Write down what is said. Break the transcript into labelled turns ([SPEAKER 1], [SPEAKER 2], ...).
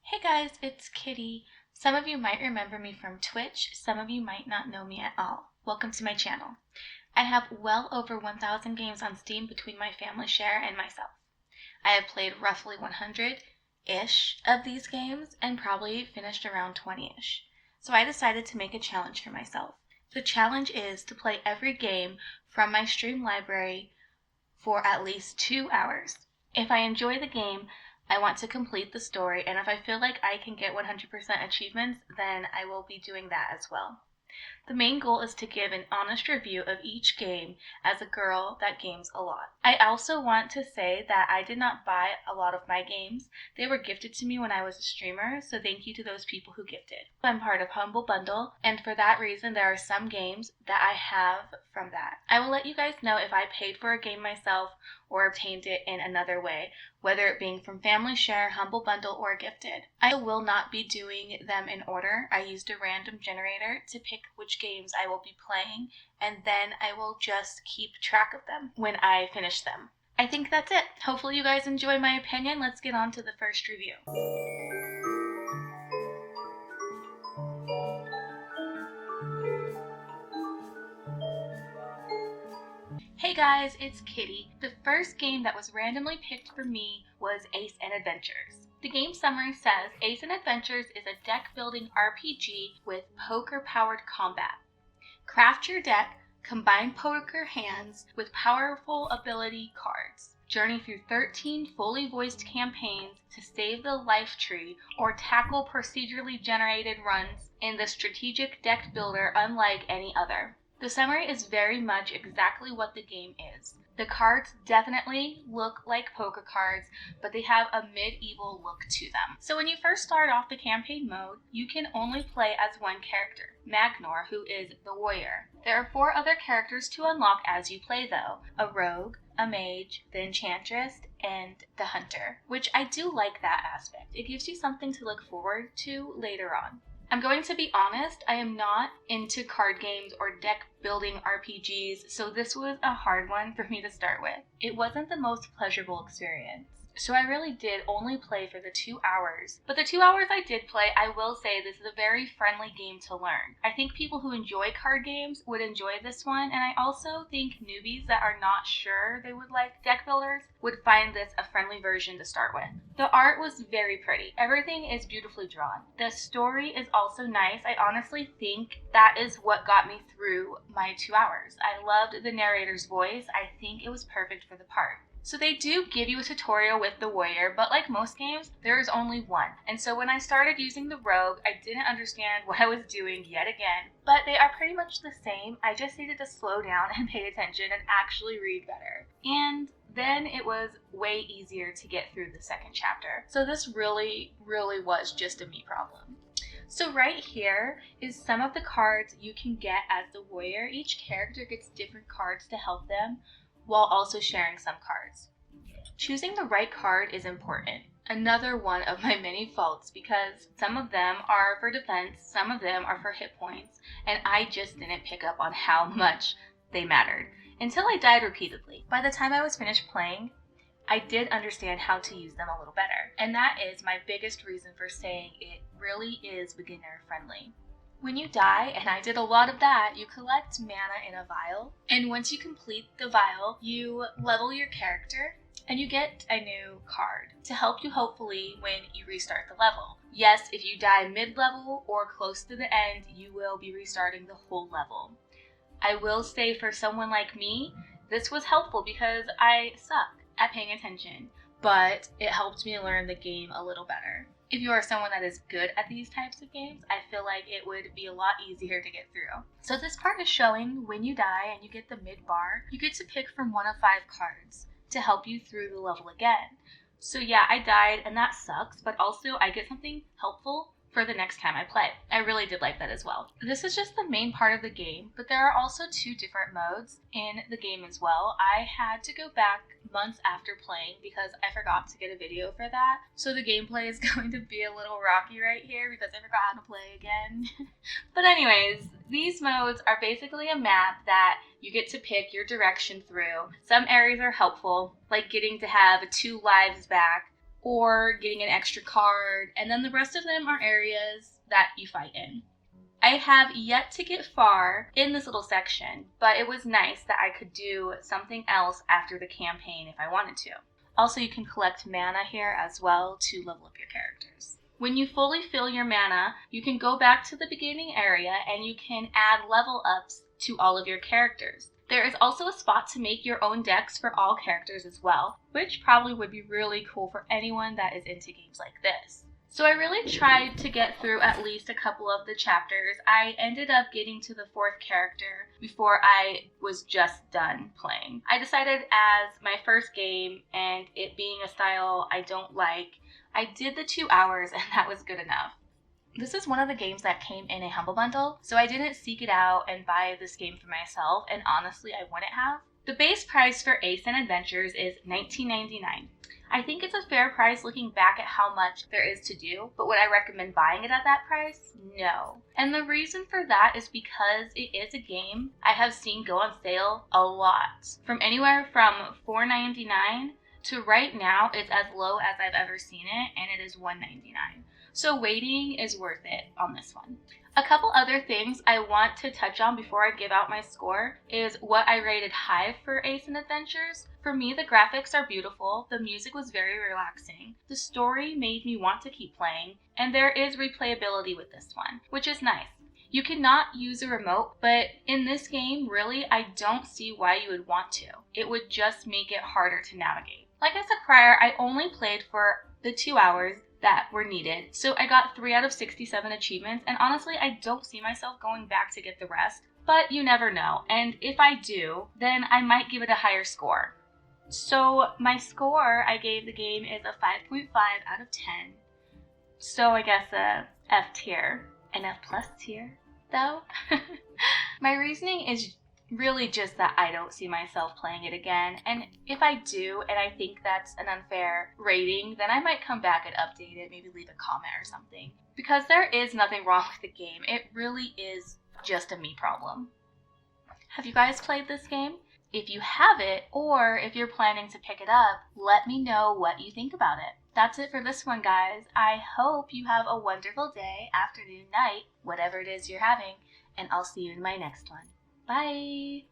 [SPEAKER 1] Hey guys, it's Kitty. Some of you might remember me from Twitch, some of you might not know me at all. Welcome to my channel. I have well over 1,000 games on Steam between my family share and myself. I have played roughly 100-ish of these games and probably finished around 20-ish. So I decided to make a challenge for myself. The challenge is to play every game from my stream library for at least 2 hours. If I enjoy the game, I want to complete the story, and if I feel like I can get 100% achievements, then I will be doing that as well. The main goal is to give an honest review of each game as a girl that games a lot. I also want to say that I did not buy a lot of my games. They were gifted to me when I was a streamer, so thank you to those people who gifted. I'm part of Humble Bundle, and for that reason there are some games that I have from that. I will let you guys know if I paid for a game myself or obtained it in another way, whether it being from Family Share, Humble Bundle, or gifted. I will not be doing them in order. I used a random generator to pick which games I will be playing, and then I will just keep track of them when I finish them. I think that's it. Hopefully you guys enjoy my opinion. Let's get on to the first review. Hey guys, it's Kitty. The first game that was randomly picked for me was Ace and Adventures. The game summary says Ace and Adventures is a deck-building RPG with poker-powered combat. Craft your deck, combine poker hands with powerful ability cards. Journey through 13 fully voiced campaigns to save the life tree or tackle procedurally generated runs in the strategic deck builder unlike any other. The summary is very much exactly what the game is. The cards definitely look like poker cards, but they have a medieval look to them. So when you first start off the campaign mode, you can only play as one character, Magnor, who is the warrior. There are 4 other characters to unlock as you play though, a rogue, a mage, the enchantress, and the hunter, which I do like that aspect. It gives you something to look forward to later on. I'm going to be honest, I am not into card games or deck building RPGs, so this was a hard one for me to start with. It wasn't the most pleasurable experience. So I really did only play for the 2 hours. But the 2 hours I did play, I will say this is a very friendly game to learn. I think people who enjoy card games would enjoy this one, and I also think newbies that are not sure they would like deck builders would find this a friendly version to start with. The art was very pretty. Everything is beautifully drawn. The story is also nice. I honestly think that is what got me through my 2 hours. I loved the narrator's voice. I think it was perfect for the part. So they do give you a tutorial with the warrior, but like most games, there is only one. And so when I started using the rogue, I didn't understand what I was doing yet again. But they are pretty much the same. I just needed to slow down and pay attention and actually read better. And then it was way easier to get through the second chapter. So this really was just a me problem. So right here is some of the cards you can get as the warrior. Each character gets different cards to help them, while also sharing some cards. Choosing the right card is important. Another one of my many faults, because some of them are for defense, some of them are for hit points, and I just didn't pick up on how much they mattered until I died repeatedly. By the time I was finished playing, I did understand how to use them a little better, and that is my biggest reason for saying it really is beginner friendly. When you die, and I did a lot of that, you collect mana in a vial, and once you complete the vial, you level your character, and you get a new card to help you hopefully when you restart the level. Yes, if you die mid-level or close to the end, you will be restarting the whole level. I will say for someone like me, this was helpful because I suck at paying attention, but it helped me learn the game a little better. If you are someone that is good at these types of games, I feel like it would be a lot easier to get through. So this part is showing when you die and you get the mid bar, you get to pick from 1 of 5 cards to help you through the level again. So yeah, I died and that sucks, but also I get something helpful for the next time I play. I really did like that as well. This is just the main part of the game, but there are also 2 different modes in the game as well. I had to go back months after playing because I forgot to get a video for that. So the gameplay is going to be a little rocky right here because I forgot how to play again. But anyways, these modes are basically a map that you get to pick your direction through. Some areas are helpful, like getting to have 2 lives back, or getting an extra card, and then the rest of them are areas that you fight in. I have yet to get far in this little section, but it was nice that I could do something else after the campaign if I wanted to. Also, you can collect mana here as well to level up your characters. When you fully fill your mana, you can go back to the beginning area and you can add level ups to all of your characters. There is also a spot to make your own decks for all characters as well, which probably would be really cool for anyone that is into games like this. So I really tried to get through at least a couple of the chapters. I ended up getting to the 4th character before I was just done playing. I decided as my first game, and it being a style I don't like, I did the 2 hours and that was good enough. This is one of the games that came in a Humble Bundle, so I didn't seek it out and buy this game for myself, and honestly I wouldn't have. The base price for Ace and Adventures is $19.99. I think it's a fair price looking back at how much there is to do, but would I recommend buying it at that price? No. And the reason for that is because it is a game I have seen go on sale a lot. From anywhere from $4.99 to right now it's as low as I've ever seen it, and it is $1.99. So waiting is worth it on this one. A couple other things I want to touch on before I give out my score is what I rated high for Ace and Adventures. For me, the graphics are beautiful, the music was very relaxing, the story made me want to keep playing, and there is replayability with this one, which is nice. You cannot use a remote, but in this game, really, I don't see why you would want to. It would just make it harder to navigate. Like I said prior, I only played for the 2 hours that were needed. So I got 3 out of 67 achievements, and honestly, I don't see myself going back to get the rest, but you never know. And if I do, then I might give it a higher score. So my score I gave the game is a 5.5 out of 10. So I guess a F tier, an F plus tier though. My reasoning is really just that I don't see myself playing it again, and if I do and I think that's an unfair rating, then I might come back and update it, maybe leave a comment or something, because there is nothing wrong with the game. It really is just a me problem. Have you guys played this game? If you have it, or if you're planning to pick it up, let me know what you think about it. That's it for this one, guys. I hope you have a wonderful day, afternoon, night, whatever it is you're having, and I'll see you in my next one. Bye!